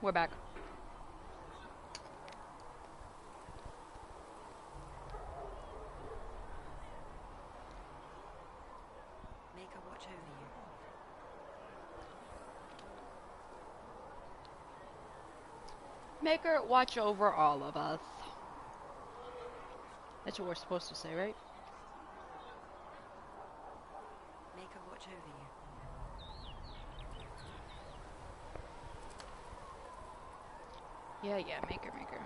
We're back. Make her watch over you. Make her watch over all of us. That's what we're supposed to say, right? Make her watch over you. Yeah, make her. Make her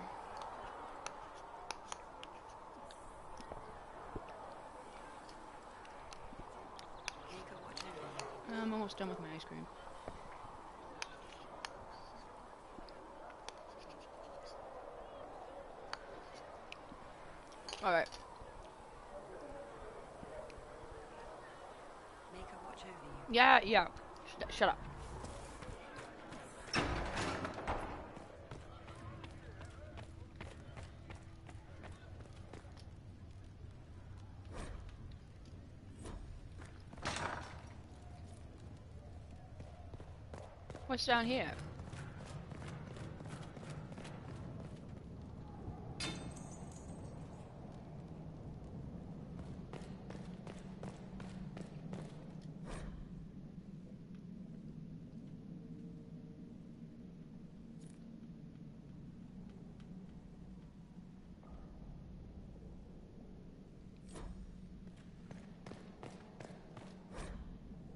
watch over you. I'm almost done with my ice cream. Alright. Make her watch over you. Yeah. Shut up. What's down here?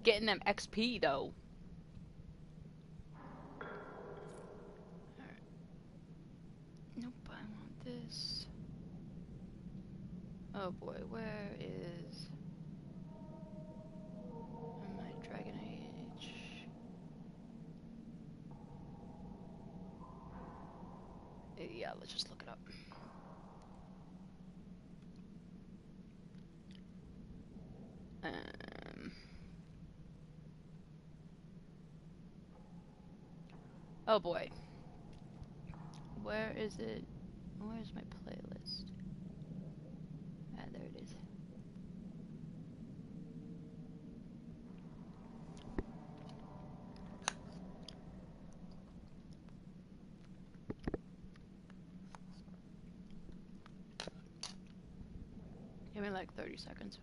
Getting them XP though. Alright. Nope, I want this. Oh boy, where is my Dragon Age? Yeah, let's just look it up. Oh boy. Where is it? Where's my playlist? Ah, there it is. Give me like 30 seconds.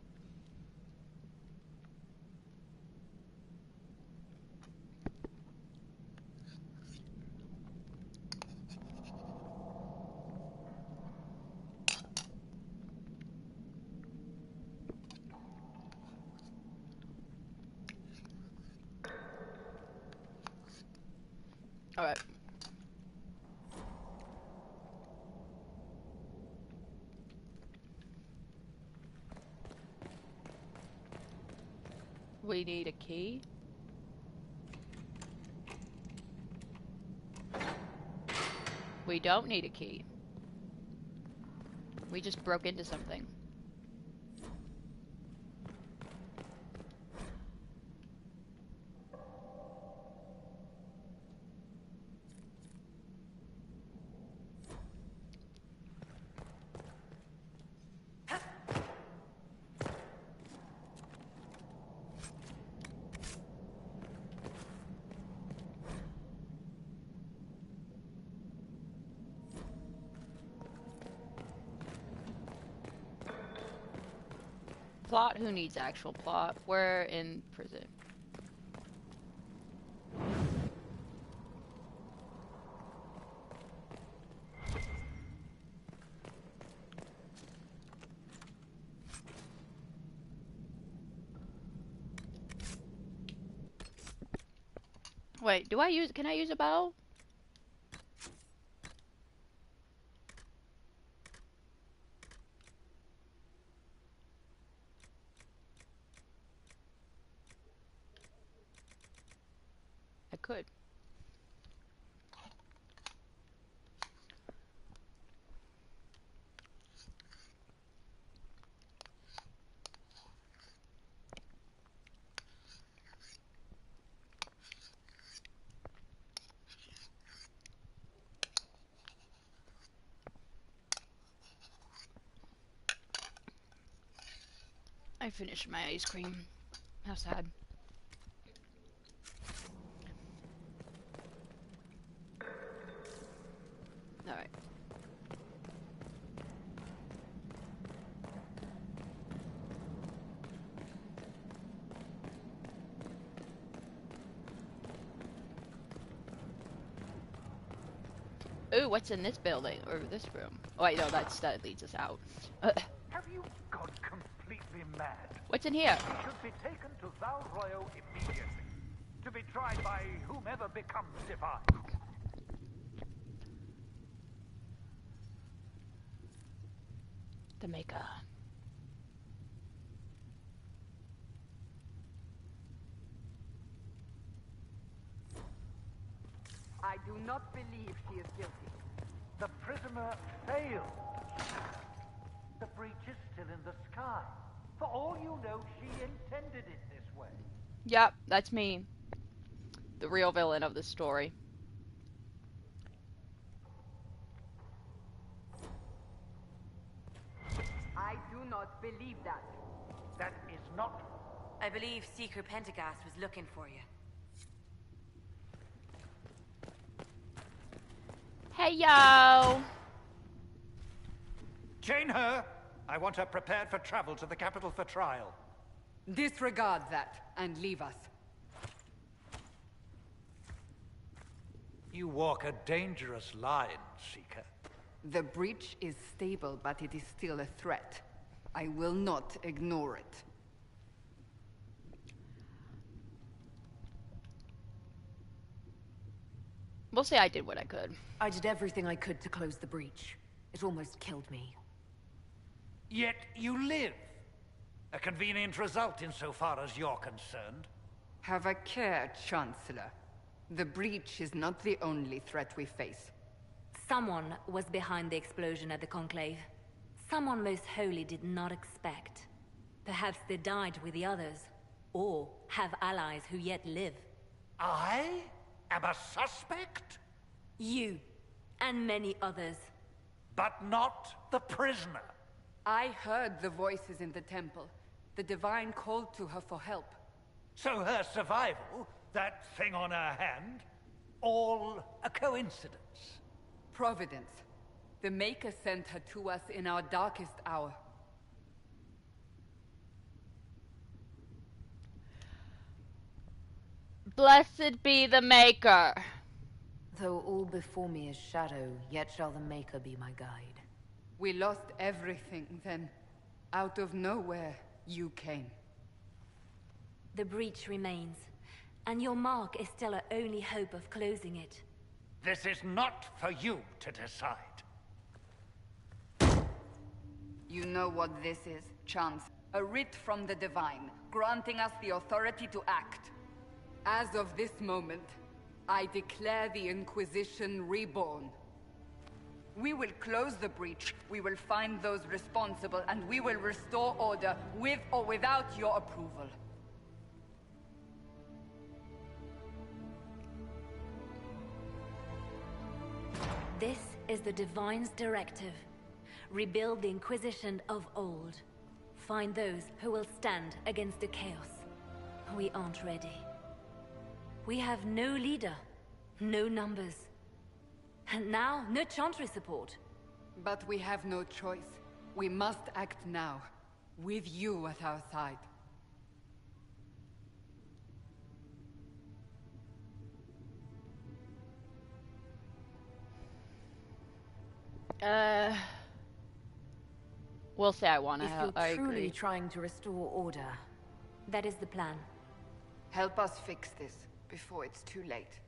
Alright. We need a key. We don't need a key. We just broke into something. Plot? Who needs actual plot? We're in prison. Wait, can I use a bow? I could. I finished my ice cream. How sad. Ooh, what's in this building? Or this room? Oh wait, no, that leads us out. Have you gone completely mad? What's in here? He should be taken to Val Royo immediately, to be tried by whomever becomes divine. The Maker. I do not believe she is guilty. The prisoner failed. The breach is still in the sky. For all you know, she intended it this way. Yep, that's me. The real villain of the story. I do not believe that. That is not... I believe Seeker Pentagast was looking for you. Hey, yo! Chain her! I want her prepared for travel to the capital for trial. Disregard that and leave us. You walk a dangerous line, Seeker. The breach is stable, but it is still a threat. I will not ignore it. We'll say I did what I could. I did everything I could to close the breach. It almost killed me. Yet you live. A convenient result insofar as you're concerned. Have a care, Chancellor. The breach is not the only threat we face. Someone was behind the explosion at the Conclave. Someone most holy did not expect. Perhaps they died with the others, or have allies who yet live. I am a suspect? You, and many others. But not the prisoner. I heard the voices in the temple. The Divine called to her for help. So her survival, that thing on her hand, all a coincidence. Providence. The Maker sent her to us in our darkest hour. Blessed be the Maker. Though all before me is shadow, yet shall the Maker be my guide. We lost everything then. Out of nowhere, you came. The breach remains, and your mark is still our only hope of closing it. This is not for you to decide. You know what this is, Chance. A writ from the Divine, granting us the authority to act. As of this moment, I declare the Inquisition reborn. We will close the breach, we will find those responsible, and we will restore order, with or without your approval. This is the Divine's directive. Rebuild the Inquisition of old. Find those who will stand against the chaos. We aren't ready. We have no leader, no numbers. And now, no Chantry support. But we have no choice. We must act now, with you at our side. We'll say I want to If help. you're I truly agree. trying to restore order, That is the plan. Help us fix this, before it's too late.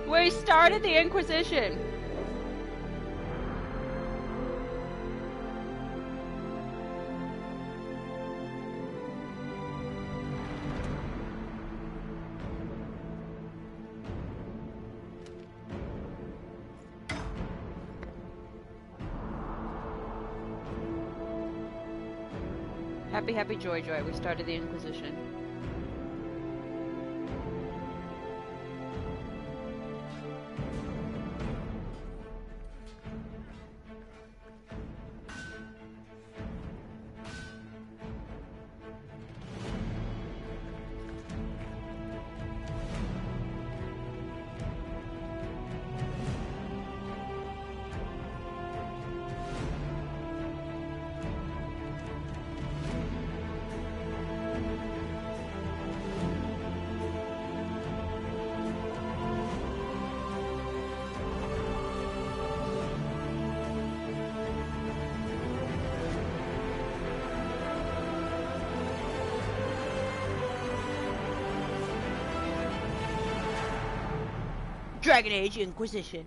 We started the Inquisition. Happy, happy, joy, joy. We started the Inquisition. Dragon Age Inquisition.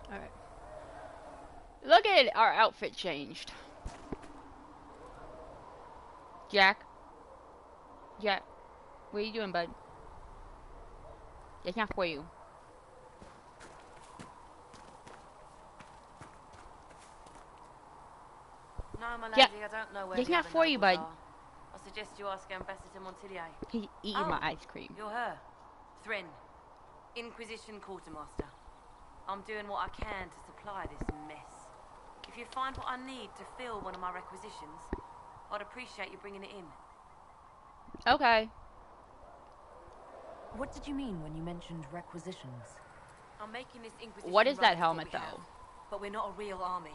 Alright. Look at our outfit changed. Jack? Jack? What are you doing, bud? That's not for you. No, my lady, I don't know where That's the not other for you, nobles bud. are. I suggest you ask Ambassador Montillier. He's eating my ice cream. You're her. Thrin. Inquisition Quartermaster. I'm doing what I can to supply this mess. If you find what I need to fill one of my requisitions, I'd appreciate you bringing it in. Okay. What did you mean when you mentioned requisitions? I'm making this Inquisition. What is that run helmet, for what we though? have, but we're not a real army.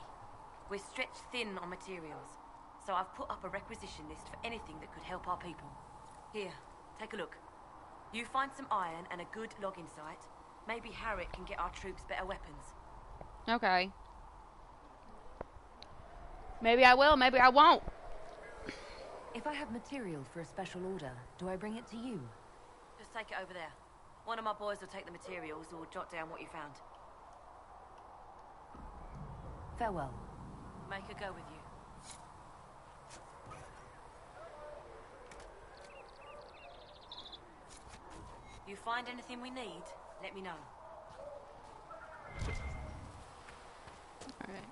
We're stretched thin on materials, so I've put up a requisition list for anything that could help our people. Here, take a look. You find some iron and a good logging site. Maybe Harriet can get our troops better weapons. Okay. Maybe I will, maybe I won't. If I have material for a special order, do I bring it to you? Just take it over there. One of my boys will take the materials or jot down what you found. Farewell. Make her go with you. You find anything we need, let me know. Alright.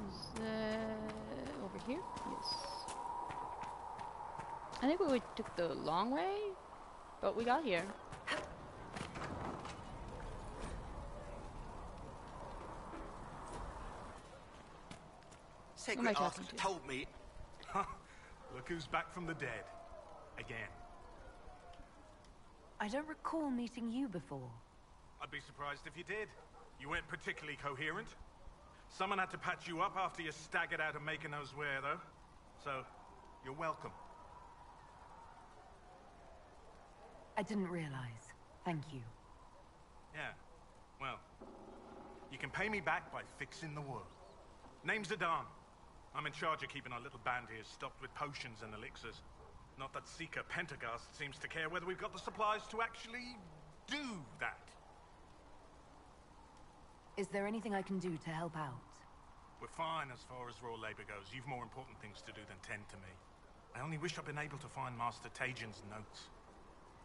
Is over here? Yes. I think we took the long way, but we got here. Secret Arthur told me. Look who's back from the dead. Again. I don't recall meeting you before. I'd be surprised if you did. You weren't particularly coherent. Someone had to patch you up after you staggered out of making those wear, though. So, you're welcome. I didn't realize. Thank you. Yeah. Well, you can pay me back by fixing the world. Name's Adam. I'm in charge of keeping our little band here stocked with potions and elixirs. Not that Seeker Pentagast seems to care whether we've got the supplies to actually do that. Is there anything I can do to help out? We're fine as far as raw labor goes. You've more important things to do than tend to me. I only wish I'd been able to find Master Tajin's notes.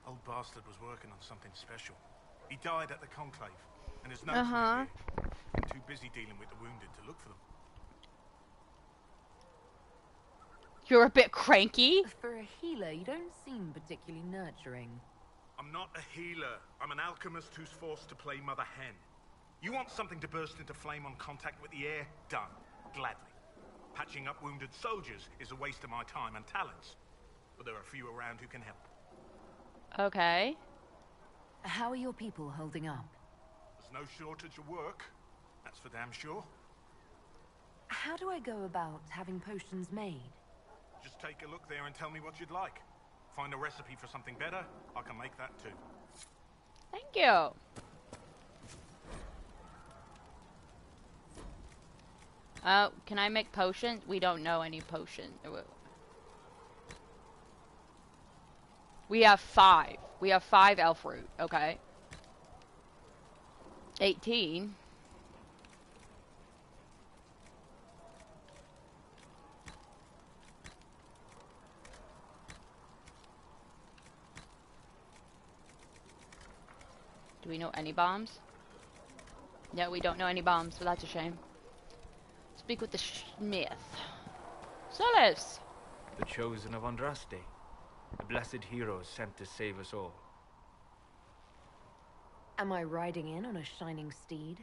Old bastard was working on something special. He died at the Conclave, and his notes were here. I'm too busy dealing with the wounded to look for them. You're a bit cranky. For a healer, you don't seem particularly nurturing. I'm not a healer. I'm an alchemist who's forced to play Mother Hen. You want something to burst into flame on contact with the air? Done. Gladly. Patching up wounded soldiers is a waste of my time and talents. But there are few around who can help. Okay. How are your people holding up? There's no shortage of work. That's for damn sure. How do I go about having potions made? Just take a look there and tell me what you'd like. Find a recipe for something better, I can make that too. Thank you. Can I make potions? We don't know any potions. We have 5. We have 5 elf root, okay. 18. Do we know any bombs? No, we don't know any bombs, so that's a shame. Speak with the smith. Solis! The chosen of Andraste. The blessed heroes sent to save us all. Am I riding in on a shining steed?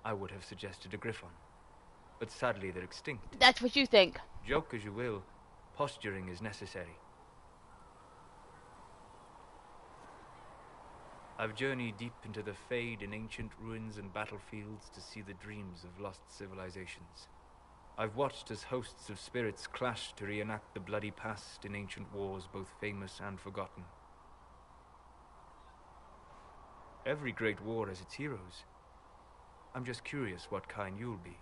I would have suggested a griffon. But sadly they're extinct. That's what you think. Joke as you will, posturing is necessary. I've journeyed deep into the Fade in ancient ruins and battlefields to see the dreams of lost civilizations. I've watched as hosts of spirits clash to reenact the bloody past in ancient wars both famous and forgotten. Every great war has its heroes. I'm just curious what kind you'll be.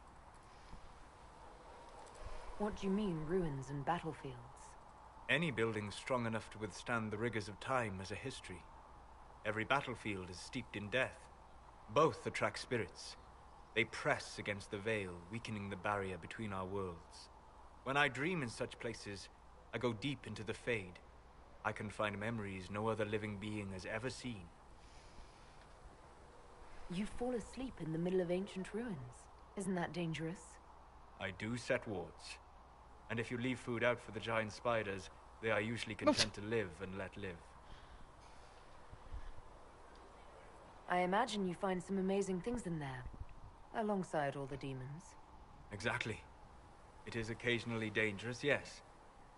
What do you mean, ruins and battlefields? Any building strong enough to withstand the rigors of time has a history. Every battlefield is steeped in death. Both attract spirits. They press against the veil, weakening the barrier between our worlds. When I dream in such places, I go deep into the Fade. I can find memories no other living being has ever seen. You fall asleep in the middle of ancient ruins. Isn't that dangerous? I do set wards. And if you leave food out for the giant spiders, they are usually content to live and let live. I imagine you find some amazing things in there, alongside all the demons. Exactly. It is occasionally dangerous, yes.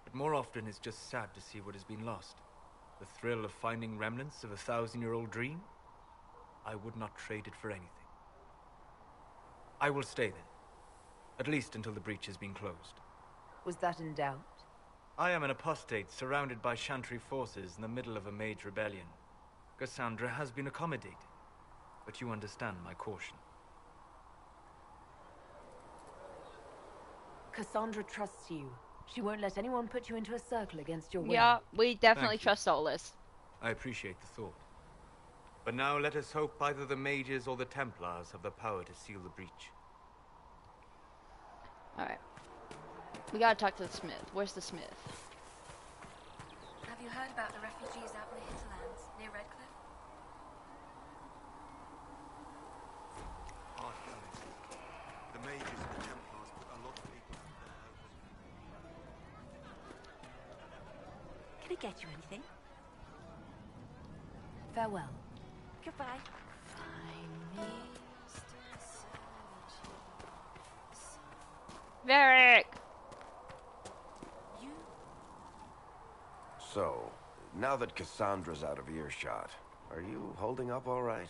But more often it's just sad to see what has been lost. The thrill of finding remnants of a 1,000-year-old dream? I would not trade it for anything. I will stay then. At least until the breach has been closed. Was that in doubt? I am an apostate surrounded by Chantry forces in the middle of a mage rebellion. Cassandra has been accommodated. But you understand my caution. Cassandra trusts you. She won't let anyone put you into a circle against your will. Yeah, we definitely trust Solis. I appreciate the thought. But now let us hope either the mages or the Templars have the power to seal the breach. Alright. We gotta talk to the smith. Where's the smith? Have you heard about the refugees out in the hinterlands near Redcliffe? The mages and the Templars put a lot of people out there. Can I get you anything? Farewell. Goodbye. Varric! So, now that Cassandra's out of earshot, are you holding up all right?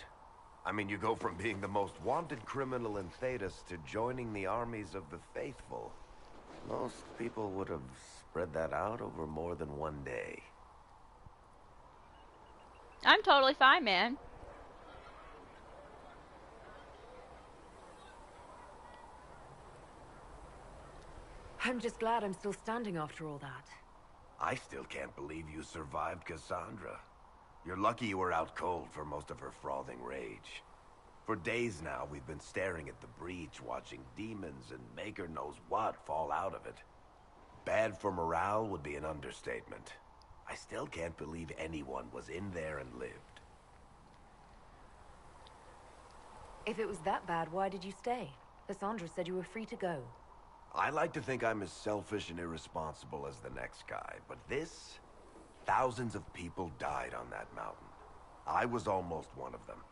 I mean, you go from being the most wanted criminal in Thedas to joining the armies of the faithful. Most people would have spread that out over more than one day. I'm totally fine, man. I'm just glad I'm still standing after all that. I still can't believe you survived Cassandra. You're lucky you were out cold for most of her frothing rage. For days now, we've been staring at the breach, watching demons and maker knows what fall out of it. Bad for morale would be an understatement. I still can't believe anyone was in there and lived. If it was that bad, why did you stay? Cassandra said you were free to go. I like to think I'm as selfish and irresponsible as the next guy, but this... Thousands of people died on that mountain. I was almost one of them.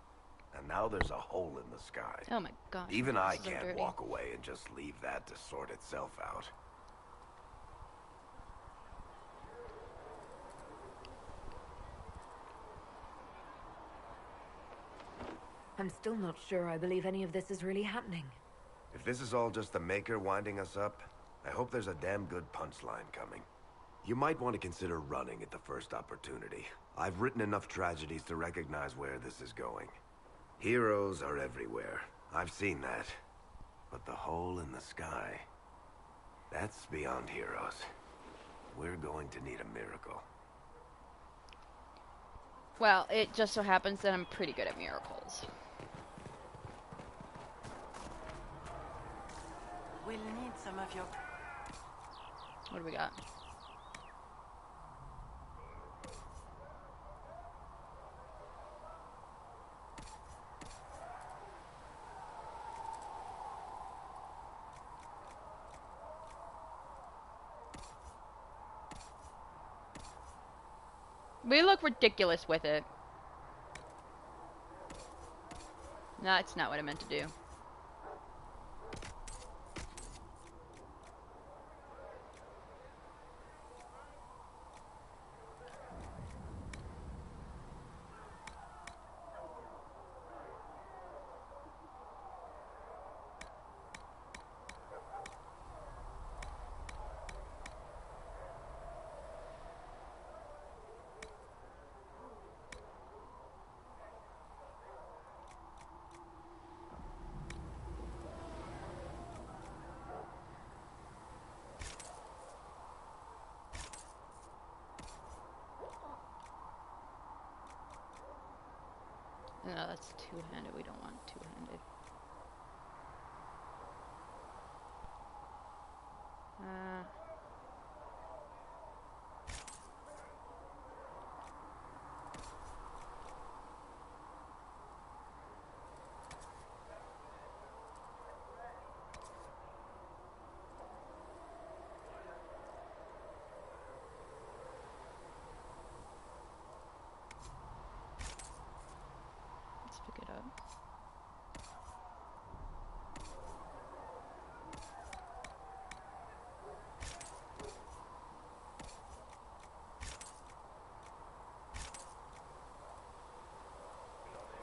and now there's a hole in the sky. Oh my god. Even I this is so can't dirty. walk away and just leave that to sort itself out. I'm still not sure I believe any of this is really happening. If this is all just the Maker winding us up, I hope there's a damn good punchline coming. You might want to consider running at the first opportunity. I've written enough tragedies to recognize where this is going. Heroes are everywhere. I've seen that. But the hole in the sky, that's beyond heroes. We're going to need a miracle. Well, it just so happens that I'm pretty good at miracles. We'll need some of your... What do we got? We look ridiculous with it. No, that's not what I meant to do. No, that's two-handed. We don't want two-handed. Let's pick it up.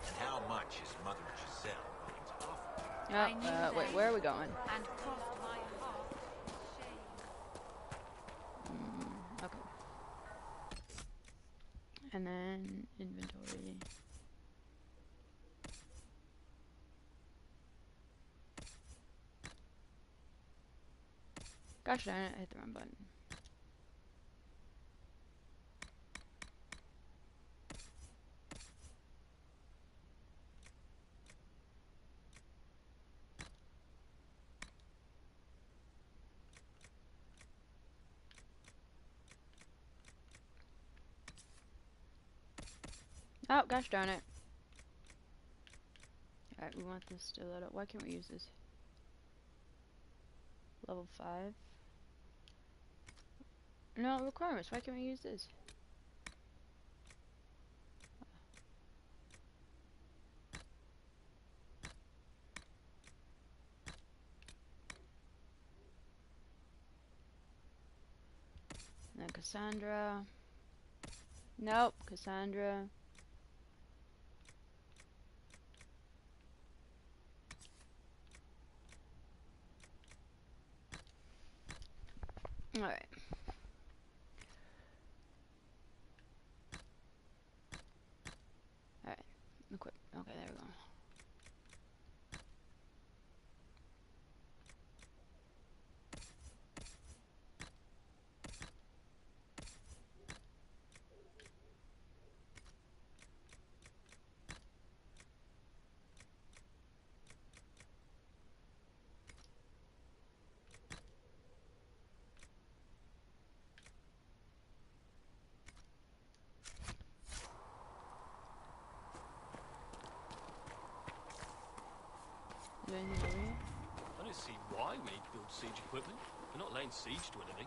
And how much is Mother Giselle willing to offer? Oh, wait, where are we going? And crossed my heart with shame. Okay. And then inventory. Gosh darn it, I hit the wrong button. Oh, gosh darn it. Alright, we want this to load up. Why can't we use this? Level 5. No, requirements. Why can't we use this? And then Cassandra. Nope, Cassandra. Alright. Alright. Equip. Okay, there we go. Is there anything over here? I don't see why we need to build siege equipment. We're not laying siege to anything.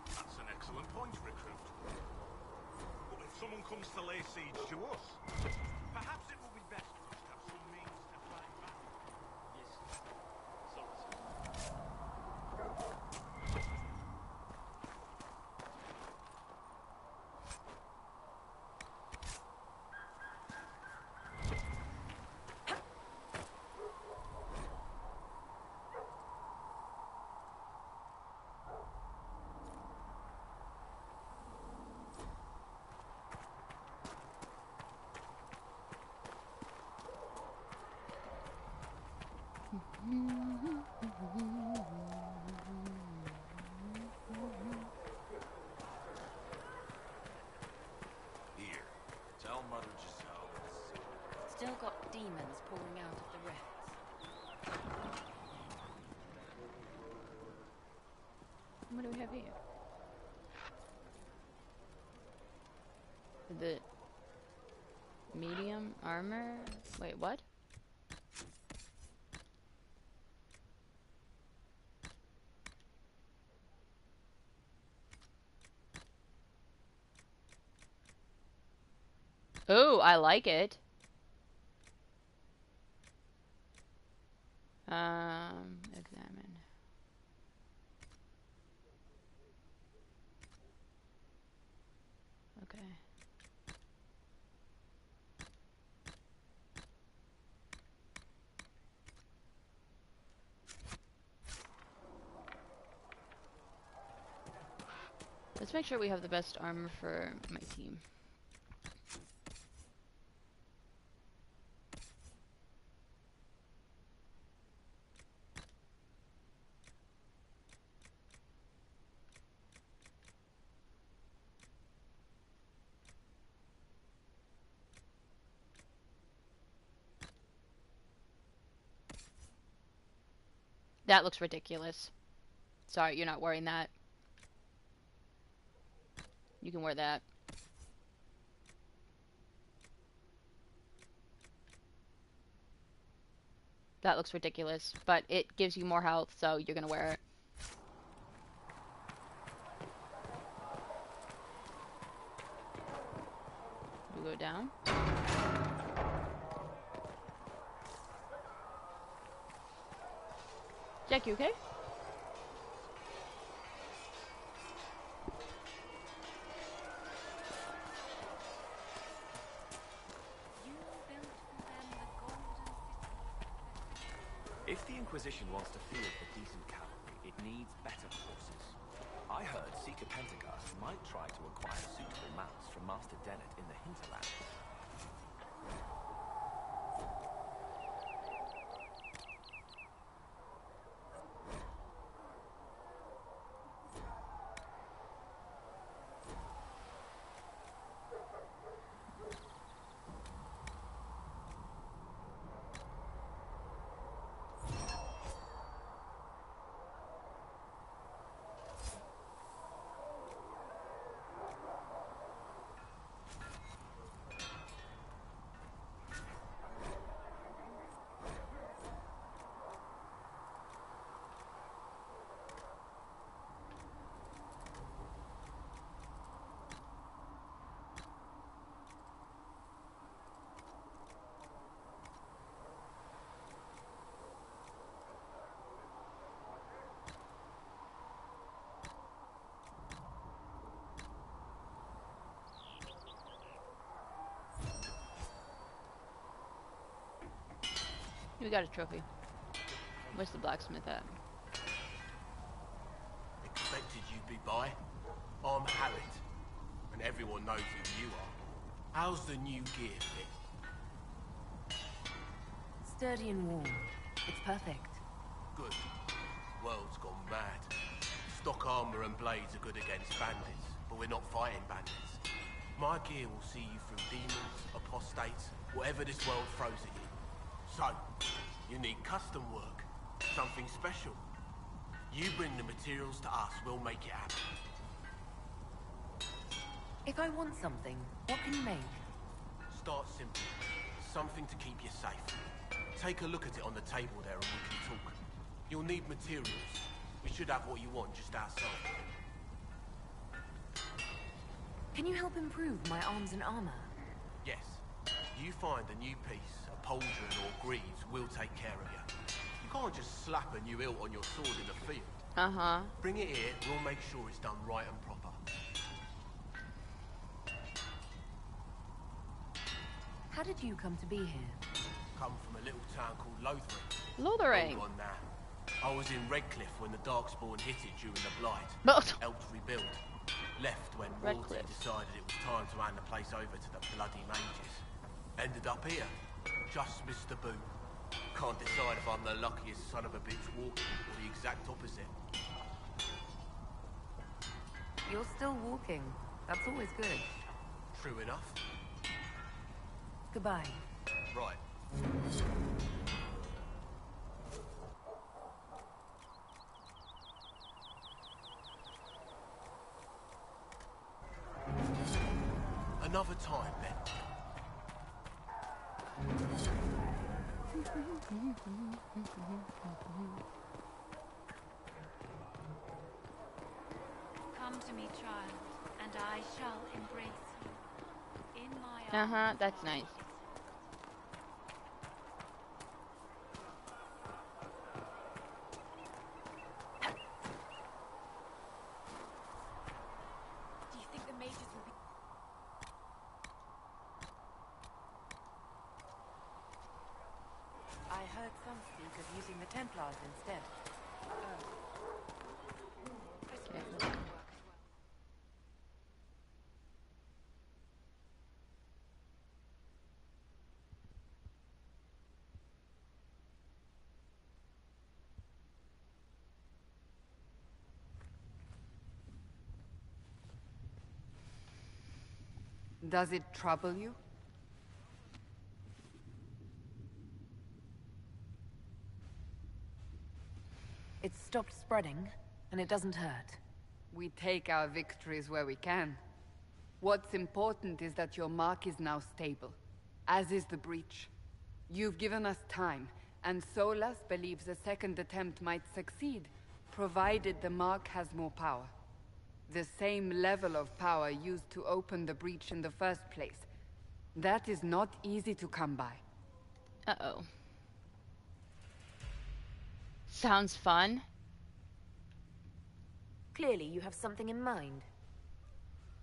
That's an excellent point, Recruit. But if someone comes to lay siege to us, perhaps it will be best for us to have some Here, tell Mother Giselle this. Still got demons pouring out of the rifts. What do we have here? The medium armor? Wait, what? Oh, I like it. Examine. Okay. Let's make sure we have the best armor for my team. That looks ridiculous. Sorry, you're not wearing that. You can wear that. That looks ridiculous, but it gives you more health, so you're gonna wear it. We go down. Jack, you okay? If the Inquisition wants to field a decent cavalry, it needs better horses. I heard Seeker Pentecost might try to acquire suitable mounts from Master Dennett in the hinterland. We got a trophy. Where's the blacksmith at? Expected you'd be by. I'm Harriet, and everyone knows who you are. How's the new gear fit? Sturdy and warm. It's perfect. Good. World's gone mad. Stock armor and blades are good against bandits, but we're not fighting bandits. My gear will see you through demons, apostates, whatever this world throws at you. So, you need custom work, something special. You bring the materials to us, we'll make it happen. If I want something, what can you make? Start simple. Something to keep you safe. Take a look at it on the table there and we can talk. You'll need materials. We should have what you want just outside. Can you help improve my arms and armor? Yes. You find a new piece, a pauldron or greaves, we'll take care of you. You can't just slap a new hilt on your sword in the field. Uh-huh. Bring it here, we'll make sure it's done right and proper. How did you come to be here? Come from a little town called Lothering. Lothering. Hold on now. I was in Redcliffe when the Darkspawn hit it during the Blight. Helped rebuild. Left when royalty decided it was time to hand the place over to the bloody mages. Ended up here. Just missed the boot. can't decide if I'm the luckiest son of a bitch walking or the exact opposite. You're still walking. That's always good. True enough. Goodbye. Right. Another time, then. Come to me, child, and I shall embrace you. In my arms. That's nice. Do you think the mages will be... I heard some speak of using the Templars instead. Okay. Does it trouble you? It's stopped spreading, and it doesn't hurt. We take our victories where we can. What's important is that your mark is now stable, as is the breach. You've given us time, and Solas believes a second attempt might succeed, provided the mark has more power. The same level of power used to open the breach in the first place. That is not easy to come by. Uh-oh. Sounds fun. Clearly, you have something in mind.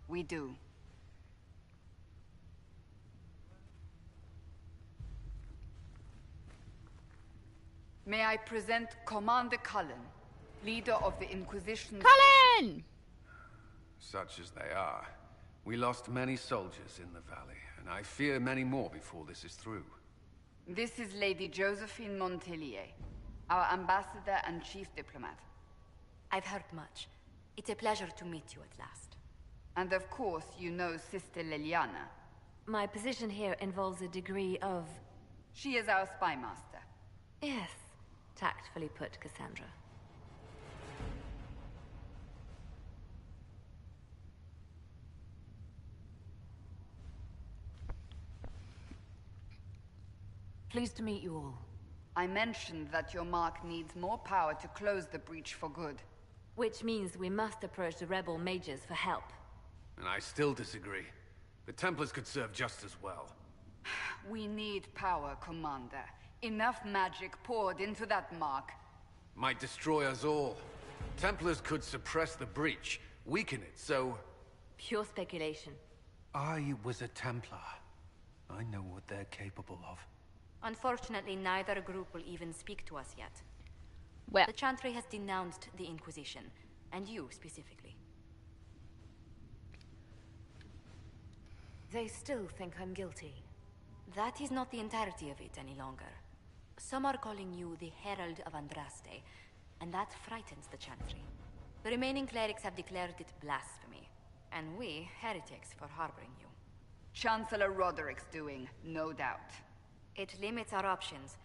We do. May I present Commander Cullen, leader of the Inquisition. Cullen! Such as they are. We lost many soldiers in the valley, and I fear many more before this is through. This is Lady Josephine Montellier, our ambassador and chief diplomat. I've heard much. It's a pleasure to meet you at last. And of course, you know Sister Liliana. My position here involves a degree of... She is our spy master. Yes, tactfully put, Cassandra. Pleased to meet you all. I mentioned that your mark needs more power to close the breach for good. Which means we must approach the rebel mages for help. And I still disagree. The Templars could serve just as well. We need power, Commander. Enough magic poured into that mark. Might destroy us all. Templars could suppress the breach, weaken it, so... Pure speculation. I was a Templar. I know what they're capable of. Unfortunately, neither group will even speak to us yet. Well, the Chantry has denounced the Inquisition, and you specifically. They still think I'm guilty. That is not the entirety of it any longer. Some are calling you the Herald of Andraste, and that frightens the Chantry. The remaining clerics have declared it blasphemy, and we, heretics, for harboring you. Chancellor Roderick's doing, no doubt. It limits our options.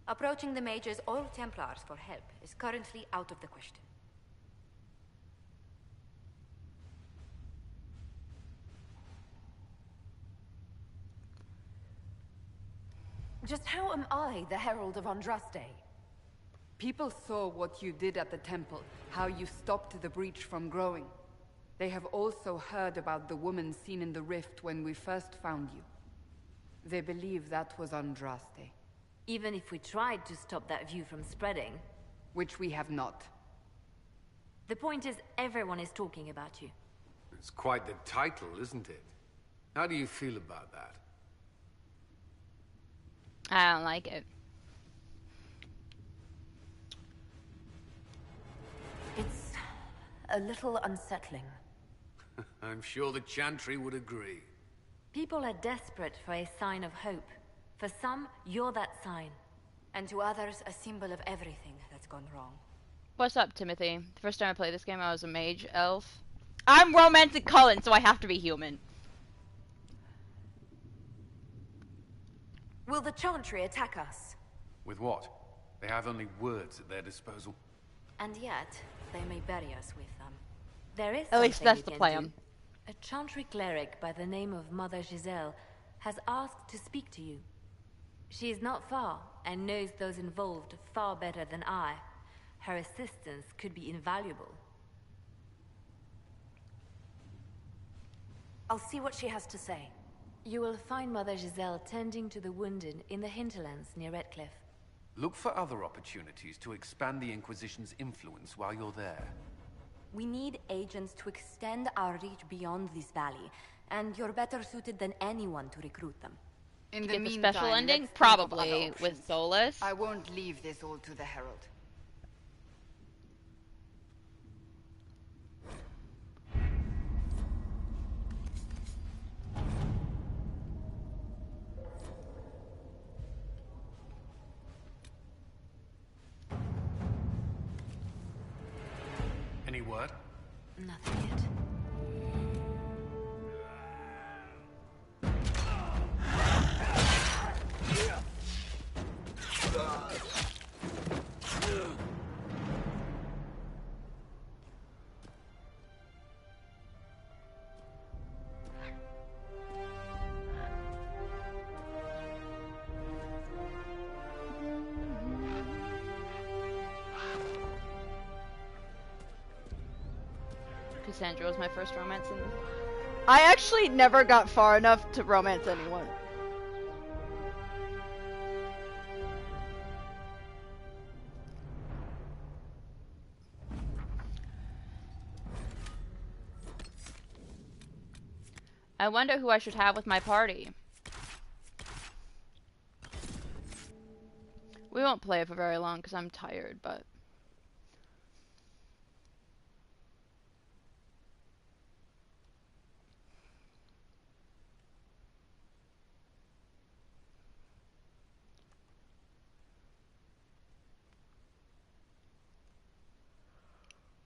Approaching the mages or Templars for help is currently out of the question. Just how am I the Herald of Andraste? People saw what you did at the temple, how you stopped the breach from growing. They have also heard about the woman seen in the rift when we first found you. They believe that was Andraste. Even if we tried to stop that view from spreading... Which we have not. The point is, everyone is talking about you. It's quite the title, isn't it? How do you feel about that? I don't like it. It's a little unsettling. I'm sure the Chantry would agree. People are desperate for a sign of hope. For some, you're that sign. and to others a symbol of everything that's gone wrong. What's up, Timothy? The first time I played this game, I was a mage elf. I'm romantic Cullen, so I have to be human. Will the Chantry attack us? With what? They have only words at their disposal. And yet, they may bury us with them. There is At least something that's we the can plan. do. A Chantry cleric by the name of Mother Giselle has asked to speak to you. She is not far and knows those involved far better than I. Her assistance could be invaluable. I'll see what she has to say. You will find Mother Giselle tending to the wounded in the hinterlands near Redcliffe. Look for other opportunities to expand the Inquisition's influence while you're there. We need agents to extend our reach beyond this valley, and you're better suited than anyone to recruit them. In To the get the meantime, special ending? let's think of other Probably with options. Solus. I won't leave this all to the Herald. Any word? Nothing yet. Cassandra was my first romance, and I actually never got far enough to romance anyone. I wonder who I should have with my party. We won't play it for very long because I'm tired, but...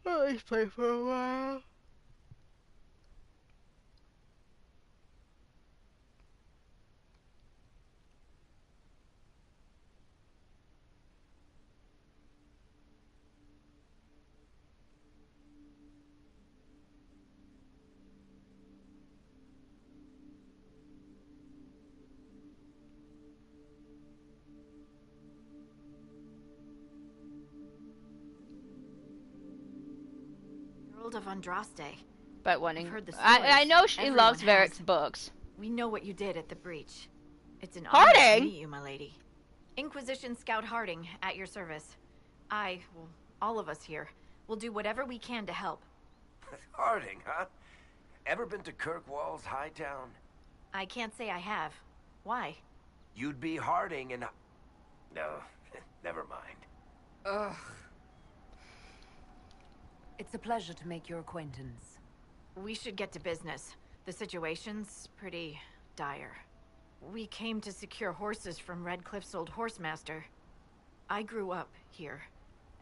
Let's play for a while. Of Andraste. But wanting, Heard the I know stories. she Everyone loves has. Varric's books. We know what you did at the breach. It's an honor to Harding! meet you, my lady. Inquisition Scout Harding, at your service. Well, all of us here, will do whatever we can to help. Harding, huh? Ever been to Kirkwall's Hightown? I can't say I have. Why? You'd be Harding and... No, never mind. Ugh. It's a pleasure to make your acquaintance. We should get to business. The situation's pretty dire. We came to secure horses from Redcliffe's old horsemaster. I grew up here,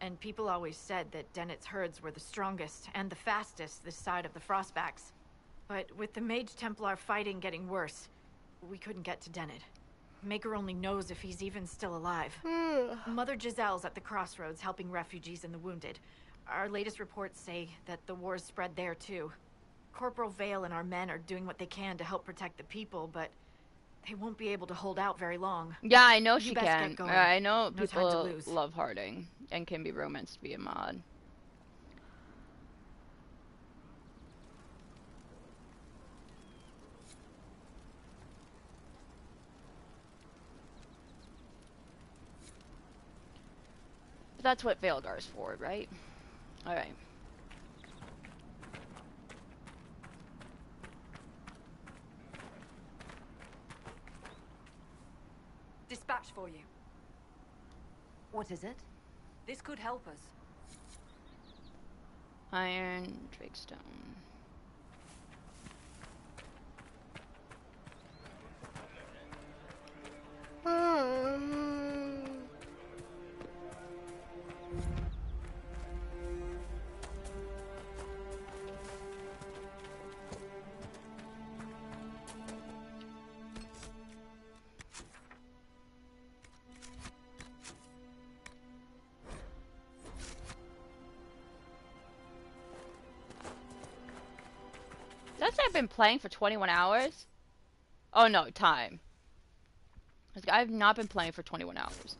and people always said that Dennett's herds were the strongest and the fastest this side of the Frostbacks. But with the Mage Templar fighting getting worse, we couldn't get to Dennett. Maker only knows if he's even still alive. Mother Giselle's at the crossroads helping refugees and the wounded. Our latest reports say that the war's spread there too. Corporal Vale and our men are doing what they can to help protect the people, but they won't be able to hold out very long. Yeah, I know You she best can. get going. I know No time to people lose. love Harding and can be romanced via mod. But that's what Veilgar's for, right? Alright. Dispatch for you. What is it? This could help us. Iron, Drakestone. Did I say I've been playing for 21 hours? Oh no, time. I've not been playing for 21 hours.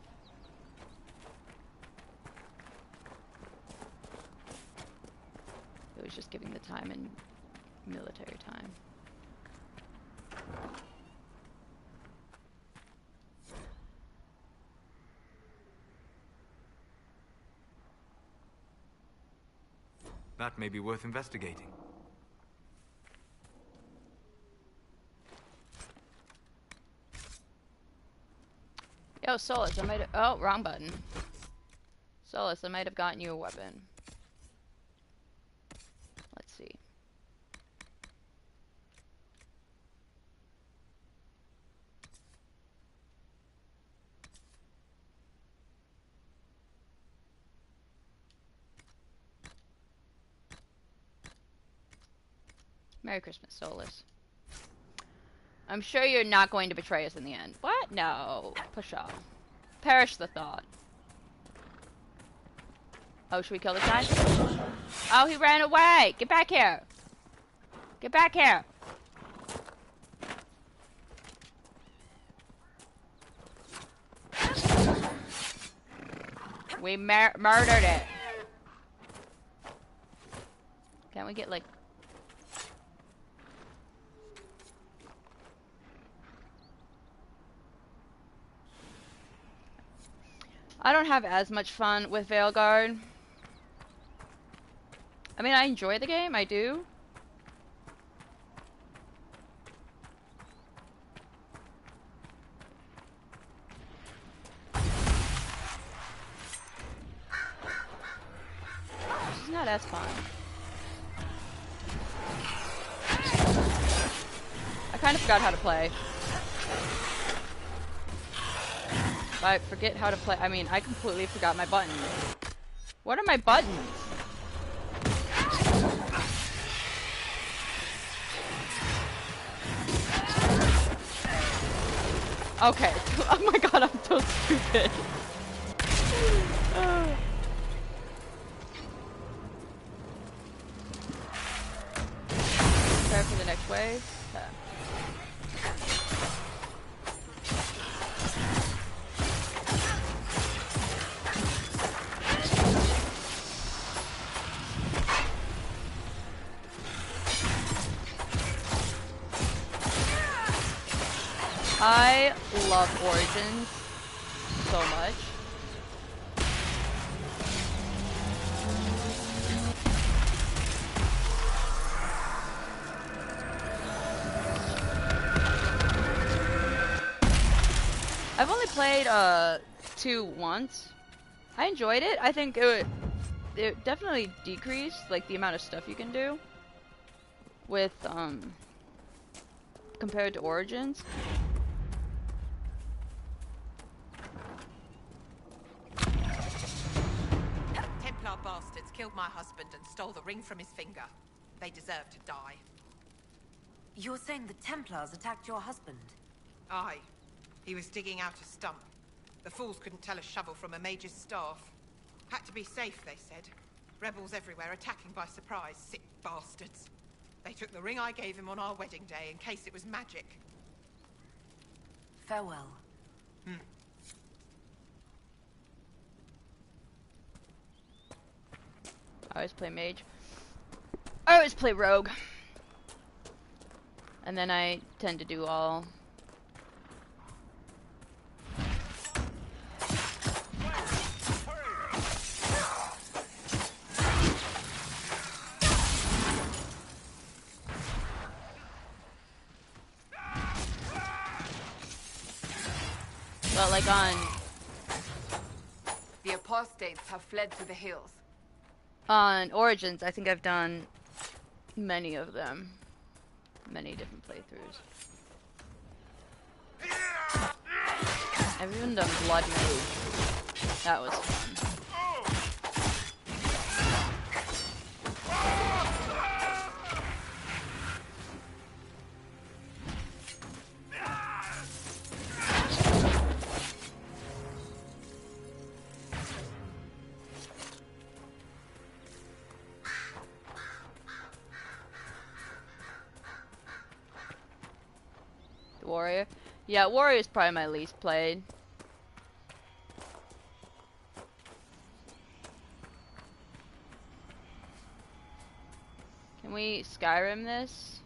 It was just giving the time in military time. That may be worth investigating. Yo, Solus, I might have... Oh, wrong button. Solus, I might have gotten you a weapon. Let's see. Merry Christmas, Solus. I'm sure you're not going to betray us in the end. What? No. Push off. Perish the thought. Oh, should we kill this guy? Oh, he ran away! Get back here! Get back here! We murdered it. Can't we get, like... I don't have as much fun with Veilguard. I mean, I enjoy the game, I do. It's not as fun. I kind of forgot how to play. I forget how to play. I mean, I completely forgot my buttons. What are my buttons? Okay. Oh my god, I'm so stupid. Prepare for the next wave. I love Origins so much. I've only played 2 once. I enjoyed it. I think it definitely decreased like the amount of stuff you can do with compared to Origins. Bastards killed my husband and stole the ring from his finger. They deserve to die. You're saying the Templars attacked your husband? Aye. He was digging out a stump. The fools couldn't tell a shovel from a mage's staff. Had to be safe, they said. Rebels everywhere attacking by surprise, sick bastards. They took the ring I gave him on our wedding day in case it was magic. Farewell. I always play mage. I always play rogue. And then I tend to do all... Well, like on... The apostates have fled to the hills. On Origins, I think I've done many of them. Many different playthroughs. I've even done Blood Mage. That was fun. Thank you. Yeah, Warrior's probably my least played. Can we Skyrim this?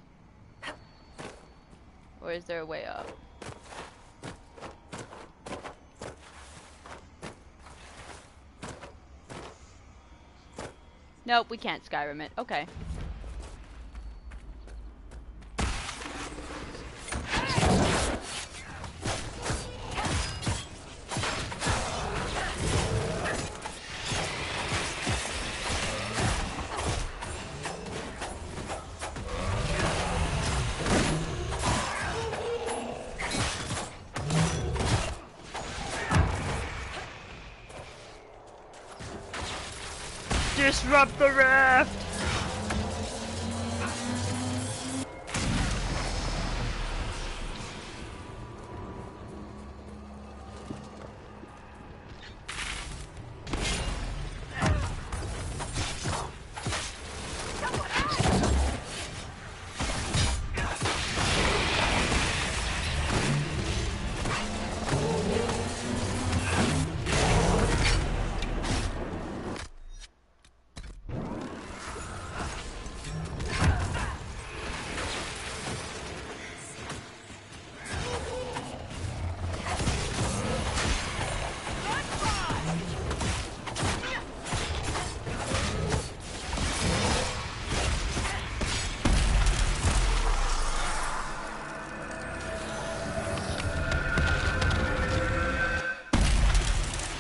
Or is there a way up? Nope, we can't Skyrim it. Okay. Disrupt the raft!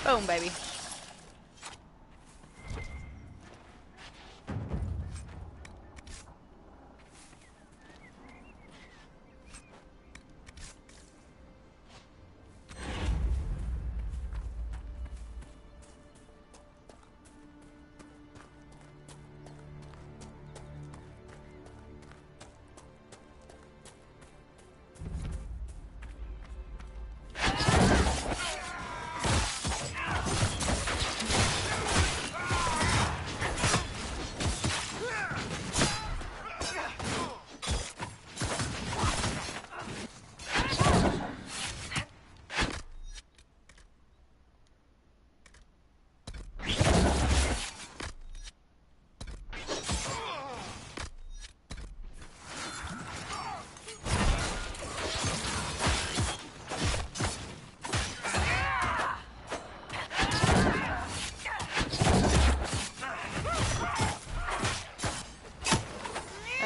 Boom, baby.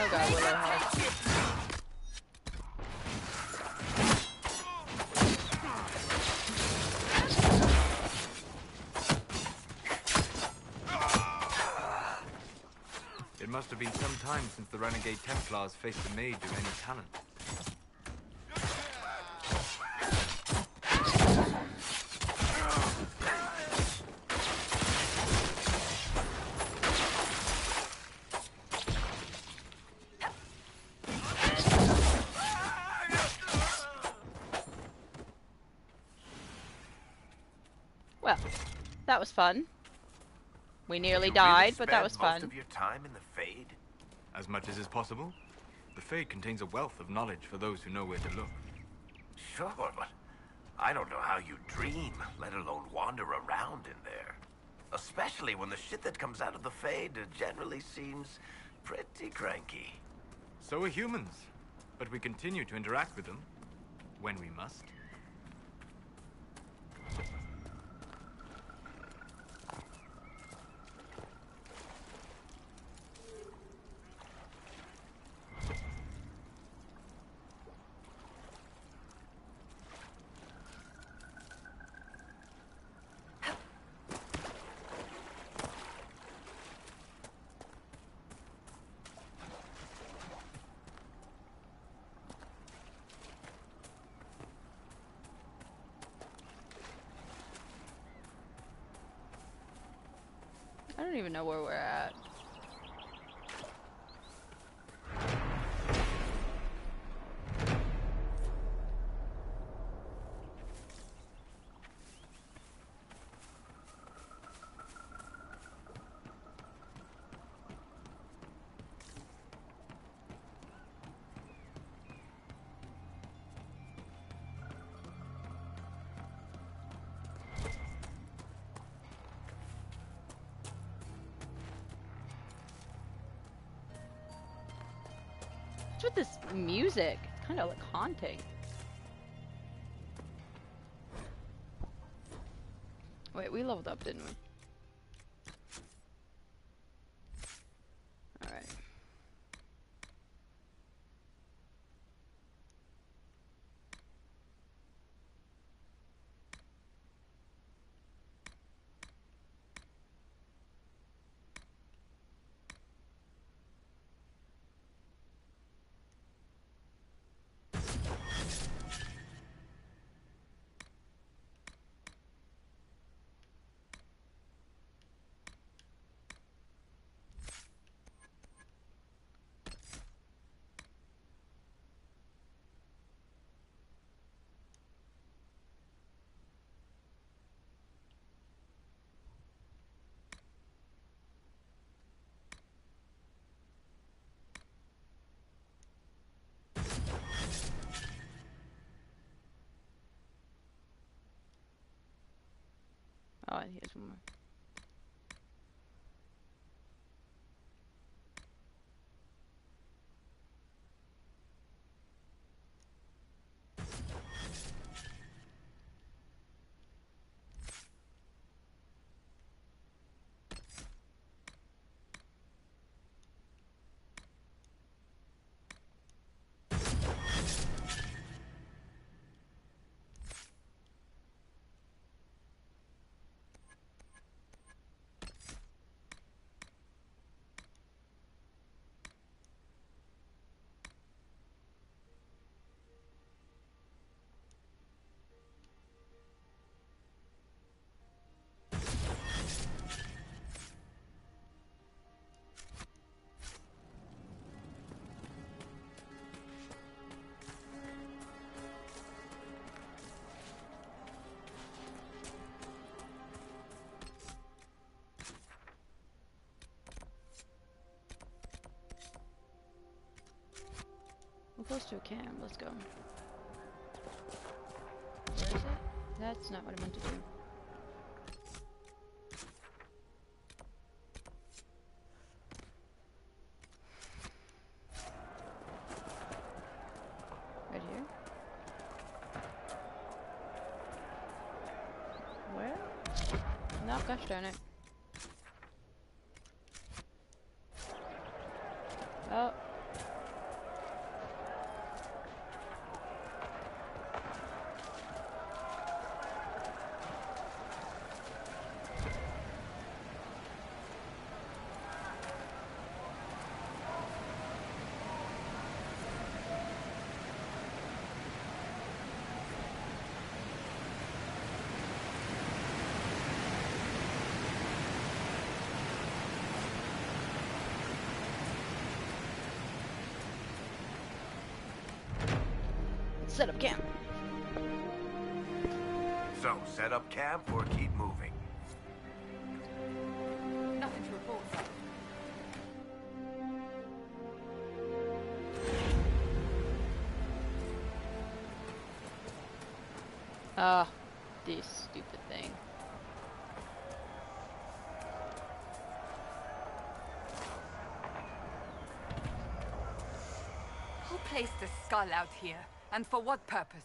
Oh god, we're low health. It must have been some time since the Renegade Templars faced a mage of any talent. Well, that was fun. We nearly You died, really but that was spend most fun. of your time in the Fade? As much as is possible. The Fade contains a wealth of knowledge for those who know where to look. Sure, but I don't know how you dream, let alone wander around in there. Especially when the shit that comes out of the Fade generally seems pretty cranky. So are humans. But we continue to interact with them. When we must. I don't even know where we're at. What's with this music? It's kind of like haunting. Wait, we leveled up, didn't we? Alright. Oh, and here's one more. We're close to a camp. Let's go. Where is it? That's not what I meant to do. Right here? Where? No, gosh darn it. Oh. Set up camp. So, set up camp or keep moving? Nothing to report, sir. Ah, this stupid thing. Who placed a skull out here? And for what purpose?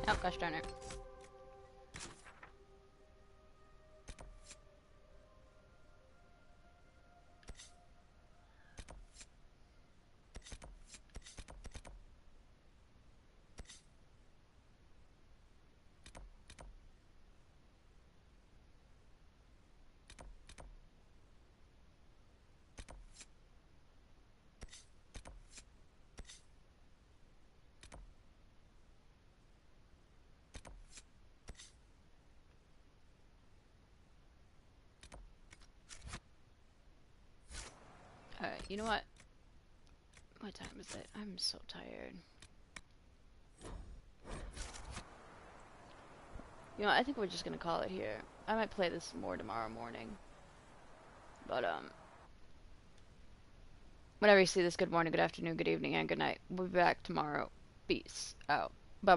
Oh, gosh darn it. You know what? What time is it? I'm so tired. You know, I think we're just gonna call it here. I might play this more tomorrow morning. But, whenever you see this, good morning, good afternoon, good evening, and good night. We'll be back tomorrow. Peace out.